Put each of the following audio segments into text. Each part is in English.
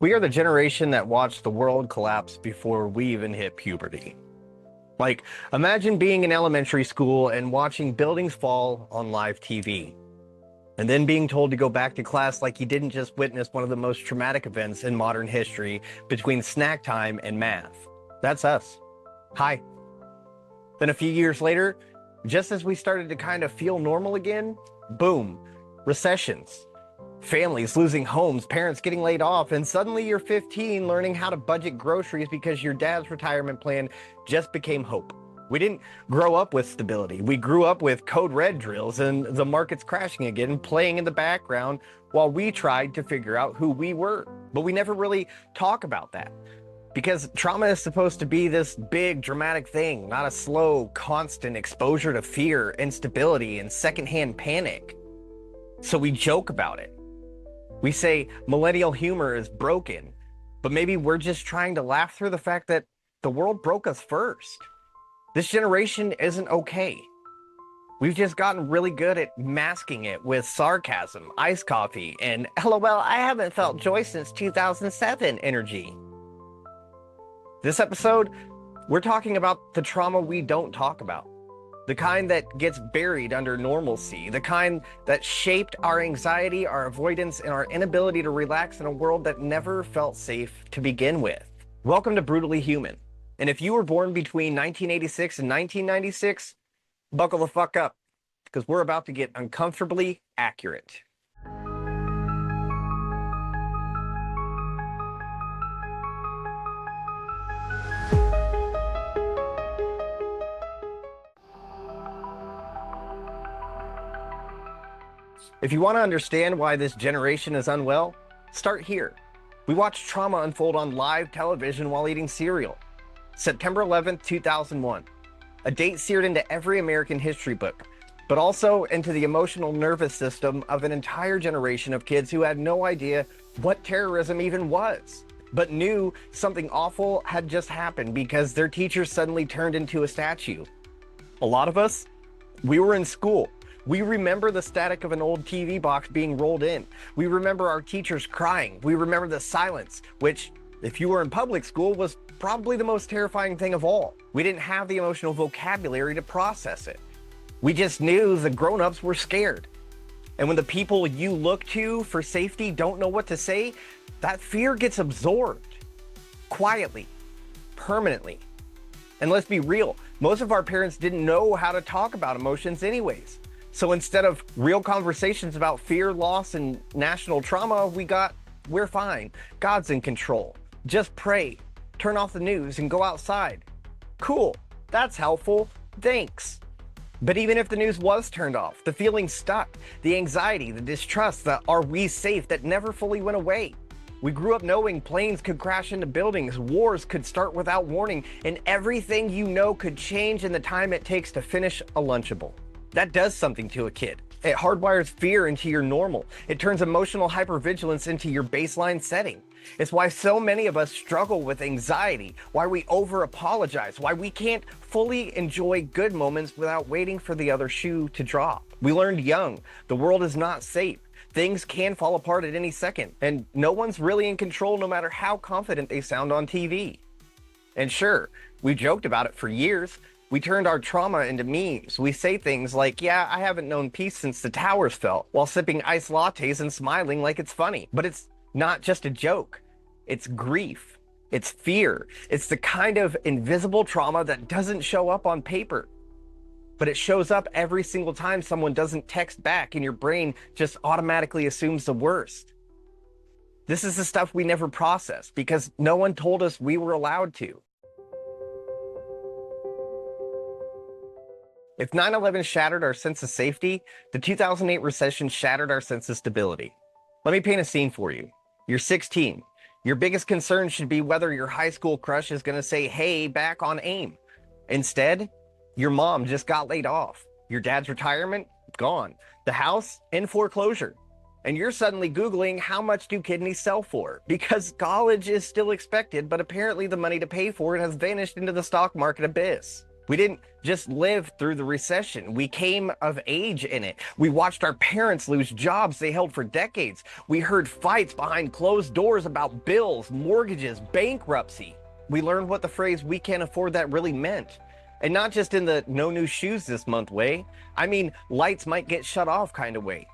We are the generation that watched the world collapse before we even hit puberty. Like, imagine being in elementary school and watching buildings fall on live TV, and then being told to go back to class like you didn't just witness one of the most traumatic events in modern history between snack time and math. That's us. Hi. Then a few years later, just as we started to kind of feel normal again, boom, recessions. Families losing homes, parents getting laid off, and suddenly you're 15 learning how to budget groceries because your dad's retirement plan just became hope. We didn't grow up with stability. We grew up with code red drills and the market's crashing again, playing in the background while we tried to figure out who we were. But we never really talk about that because trauma is supposed to be this big dramatic thing, not a slow, constant exposure to fear, instability, and secondhand panic. So we joke about it. We say millennial humor is broken, but maybe we're just trying to laugh through the fact that the world broke us first. This generation isn't okay. We've just gotten really good at masking it with sarcasm, iced coffee, and LOL, I haven't felt joy since 2007 energy. This episode, we're talking about the trauma we don't talk about. The kind that gets buried under normalcy, the kind that shaped our anxiety, our avoidance, and our inability to relax in a world that never felt safe to begin with. Welcome to Brutally Human. And if you were born between 1986 and 1996, buckle the fuck up, because we're about to get uncomfortably accurate. If you want to understand why this generation is unwell, start here. We watched trauma unfold on live television while eating cereal. September 11th, 2001. A date seared into every American history book, but also into the emotional nervous system of an entire generation of kids who had no idea what terrorism even was, but knew something awful had just happened because their teacher suddenly turned into a statue. A lot of us, we were in school. We remember the static of an old TV box being rolled in. We remember our teachers crying. We remember the silence, which, if you were in public school, was probably the most terrifying thing of all. We didn't have the emotional vocabulary to process it. We just knew the grown-ups were scared. And when the people you look to for safety don't know what to say, that fear gets absorbed. Quietly. Permanently. And let's be real, most of our parents didn't know how to talk about emotions anyways. So instead of real conversations about fear, loss, and national trauma, we got, we're fine. God's in control. Just pray. Turn off the news and go outside. Cool. That's helpful. Thanks. But even if the news was turned off, the feeling stuck, the anxiety, the distrust, the are we safe that never fully went away. We grew up knowing planes could crash into buildings, wars could start without warning, and everything you know could change in the time it takes to finish a Lunchable. That does something to a kid. It hardwires fear into your normal. It turns emotional hypervigilance into your baseline setting. It's why so many of us struggle with anxiety, why we over-apologize, why we can't fully enjoy good moments without waiting for the other shoe to drop. We learned young, the world is not safe. Things can fall apart at any second, and no one's really in control no matter how confident they sound on TV. And sure, we joked about it for years. We turned our trauma into memes. We say things like, yeah, I haven't known peace since the towers fell, while sipping iced lattes and smiling like it's funny. But it's not just a joke. It's grief. It's fear. It's the kind of invisible trauma that doesn't show up on paper. But it shows up every single time someone doesn't text back and your brain just automatically assumes the worst. This is the stuff we never processed because no one told us we were allowed to. If 9/11 shattered our sense of safety, the 2008 recession shattered our sense of stability. Let me paint a scene for you. You're 16. Your biggest concern should be whether your high school crush is going to say, hey, back on AIM. Instead, your mom just got laid off. Your dad's retirement, gone. The house, in foreclosure. And you're suddenly Googling how much do kidneys sell for? Because college is still expected, but apparently the money to pay for it has vanished into the stock market abyss. We didn't just live through the recession. We came of age in it. We watched our parents lose jobs they held for decades. We heard fights behind closed doors about bills, mortgages, bankruptcy. We learned what the phrase "we can't afford that" really meant. And not just in the "no new shoes this month" way. I mean, lights might get shut off kind of way.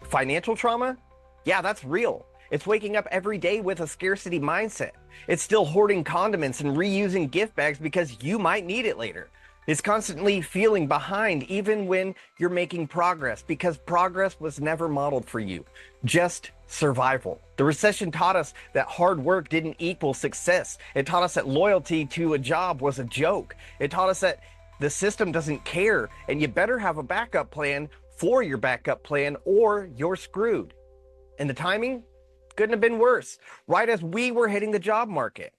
Financial trauma? Yeah, that's real. It's waking up every day with a scarcity mindset. It's still hoarding condiments and reusing gift bags because you might need it later. It's constantly feeling behind even when you're making progress, because progress was never modeled for you, just survival. The recession taught us that hard work didn't equal success. It taught us that loyalty to a job was a joke. It taught us that the system doesn't care, and you better have a backup plan for your backup plan or you're screwed. And the timing couldn't have been worse, right as we were hitting the job market.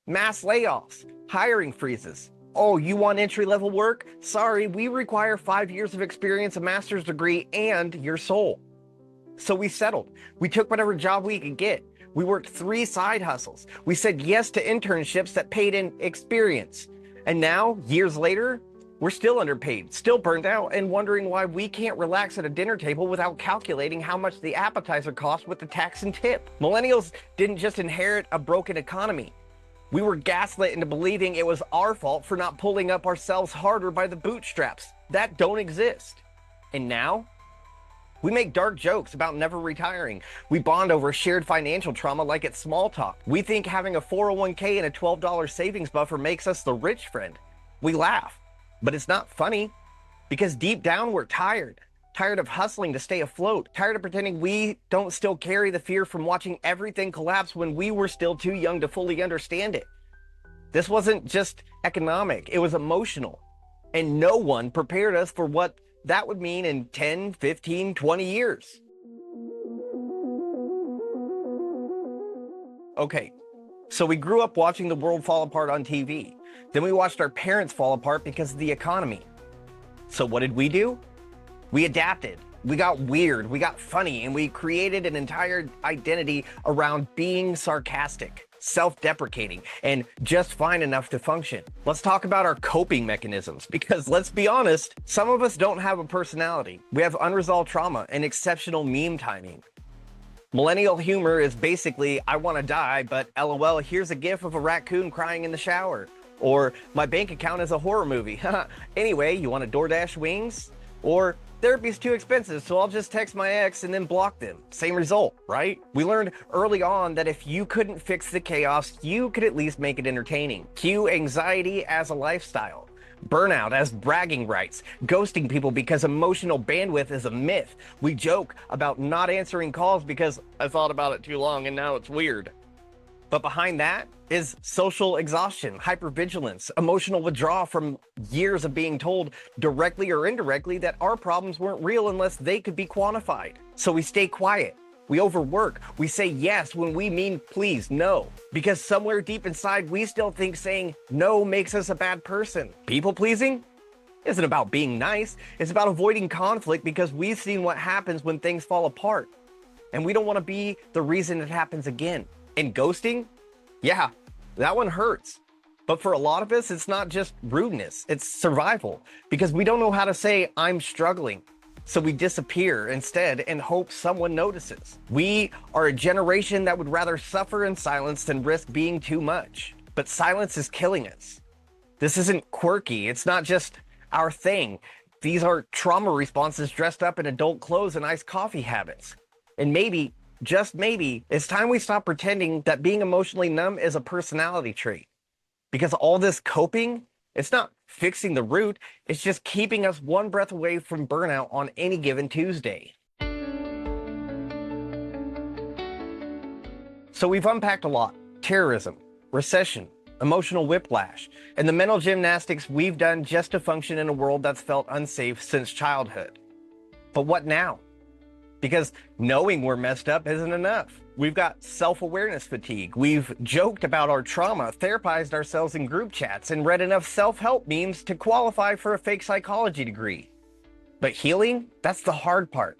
Mass layoffs, hiring freezes. Oh, you want entry-level work? Sorry, we require 5 years of experience, a master's degree, and your soul. So we settled. We took whatever job we could get. We worked 3 side hustles. We said yes to internships that paid in experience. And now, years later, we're still underpaid, still burned out, and wondering why we can't relax at a dinner table without calculating how much the appetizer costs with the tax and tip. Millennials didn't just inherit a broken economy. We were gaslit into believing it was our fault for not pulling up ourselves harder by the bootstraps. That don't exist. And now, we make dark jokes about never retiring. We bond over shared financial trauma like it's small talk. We think having a 401k and a $12 savings buffer makes us the rich friend. We laugh, but it's not funny, because deep down we're tired. Tired of hustling to stay afloat, tired of pretending we don't still carry the fear from watching everything collapse when we were still too young to fully understand it. This wasn't just economic, it was emotional. And no one prepared us for what that would mean in 10, 15, 20 years. Okay, so we grew up watching the world fall apart on TV. Then we watched our parents fall apart because of the economy. So what did we do? We adapted, we got weird, we got funny, and we created an entire identity around being sarcastic, self-deprecating, and just fine enough to function. Let's talk about our coping mechanisms, because let's be honest, some of us don't have a personality. We have unresolved trauma and exceptional meme timing. Millennial humor is basically, I want to die, but LOL, here's a gif of a raccoon crying in the shower. Or, my bank account is a horror movie. Anyway, you want to DoorDash wings? Or, therapy's too expensive, so I'll just text my ex and then block them. Same result, right? We learned early on that if you couldn't fix the chaos, you could at least make it entertaining. Cue anxiety as a lifestyle. Burnout as bragging rights. Ghosting people because emotional bandwidth is a myth. We joke about not answering calls because I thought about it too long and now it's weird. But behind that is social exhaustion, hypervigilance, emotional withdrawal from years of being told directly or indirectly that our problems weren't real unless they could be quantified. So we stay quiet, we overwork, we say yes when we mean please no, because somewhere deep inside we still think saying no makes us a bad person. People pleasing isn't about being nice, it's about avoiding conflict because we've seen what happens when things fall apart. And we don't want to be the reason it happens again. And ghosting? Yeah, that one hurts. But for a lot of us, it's not just rudeness, it's survival. Because we don't know how to say, I'm struggling. So we disappear instead and hope someone notices. We are a generation that would rather suffer in silence than risk being too much. But silence is killing us. This isn't quirky, it's not just our thing. These are trauma responses dressed up in adult clothes and iced coffee habits. And maybe, just maybe, it's time we stop pretending that being emotionally numb is a personality trait. Because all this coping, it's not fixing the root, it's just keeping us one breath away from burnout on any given Tuesday. So we've unpacked a lot. Terrorism, recession, emotional whiplash, and the mental gymnastics we've done just to function in a world that's felt unsafe since childhood. But what now? Because knowing we're messed up isn't enough. We've got self-awareness fatigue. We've joked about our trauma, therapized ourselves in group chats, and read enough self-help memes to qualify for a fake psychology degree. But healing, that's the hard part.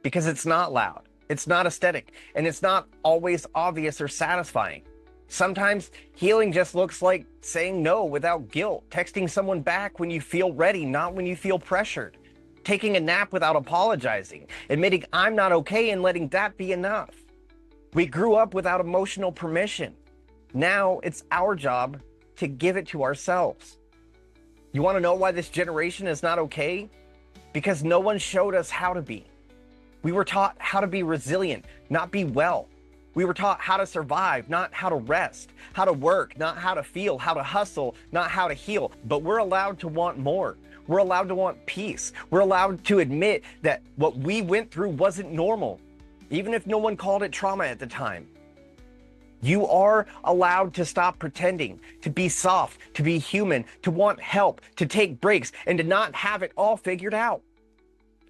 Because it's not loud, it's not aesthetic, and it's not always obvious or satisfying. Sometimes healing just looks like saying no without guilt, texting someone back when you feel ready, not when you feel pressured, taking a nap without apologizing, admitting I'm not okay and letting that be enough. We grew up without emotional permission. Now it's our job to give it to ourselves. You want to know why this generation is not okay? Because no one showed us how to be. We were taught how to be resilient, not be well. We were taught how to survive, not how to rest, how to work, not how to feel, how to hustle, not how to heal. But we're allowed to want more. We're allowed to want peace. We're allowed to admit that what we went through wasn't normal, even if no one called it trauma at the time. You are allowed to stop pretending, to be soft, to be human, to want help, to take breaks, and to not have it all figured out.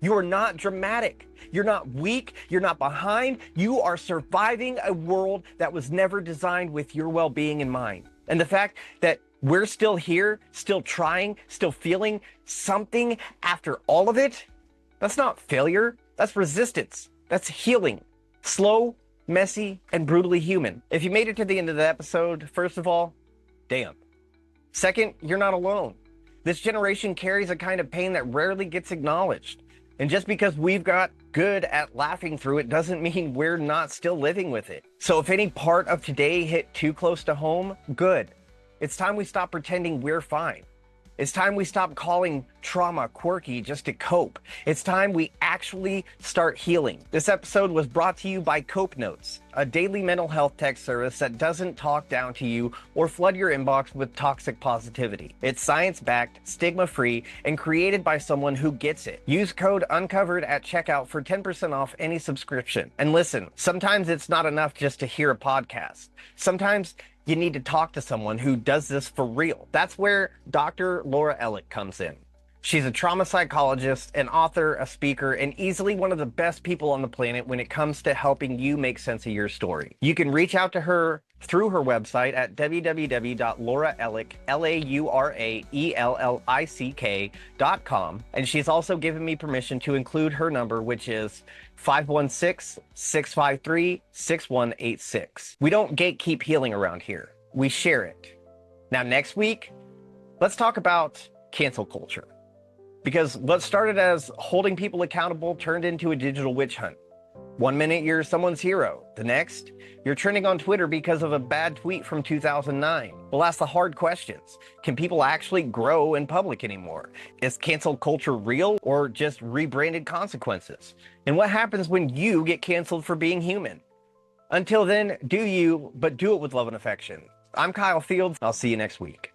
You are not dramatic. You're not weak. You're not behind. You are surviving a world that was never designed with your well-being in mind. And the fact that we're still here, still trying, still feeling something after all of it, that's not failure. That's resistance. That's healing. Slow, messy, and brutally human. If you made it to the end of the episode, first of all, damn. Second, you're not alone. This generation carries a kind of pain that rarely gets acknowledged. And just because we've got good at laughing through it doesn't mean we're not still living with it. So if any part of today hit too close to home, good. It's time we stop pretending we're fine. It's time we stop calling trauma quirky just to cope. It's time we actually start healing. This episode was brought to you by Cope Notes, a daily mental health text service that doesn't talk down to you or flood your inbox with toxic positivity. It's science-backed, stigma-free, and created by someone who gets it. Use code UNCOVERED at checkout for 10% off any subscription. And listen, sometimes it's not enough just to hear a podcast. Sometimes you need to talk to someone who does this for real. That's where Dr. Laura Ellick comes in. She's a trauma psychologist, an author, a speaker, and easily one of the best people on the planet when it comes to helping you make sense of your story. You can reach out to her through her website at www.lauraellick.com. And she's also given me permission to include her number, which is 516-653-6186. We don't gatekeep healing around here. We share it. Now, next week, let's talk about cancel culture. Because what started as holding people accountable turned into a digital witch hunt. One minute you're someone's hero. The next, you're trending on Twitter because of a bad tweet from 2009. We'll ask the hard questions. Can people actually grow in public anymore? Is cancel culture real or just rebranded consequences? And what happens when you get canceled for being human? Until then, do you, but do it with love and affection. I'm Kyle Fields. I'll see you next week.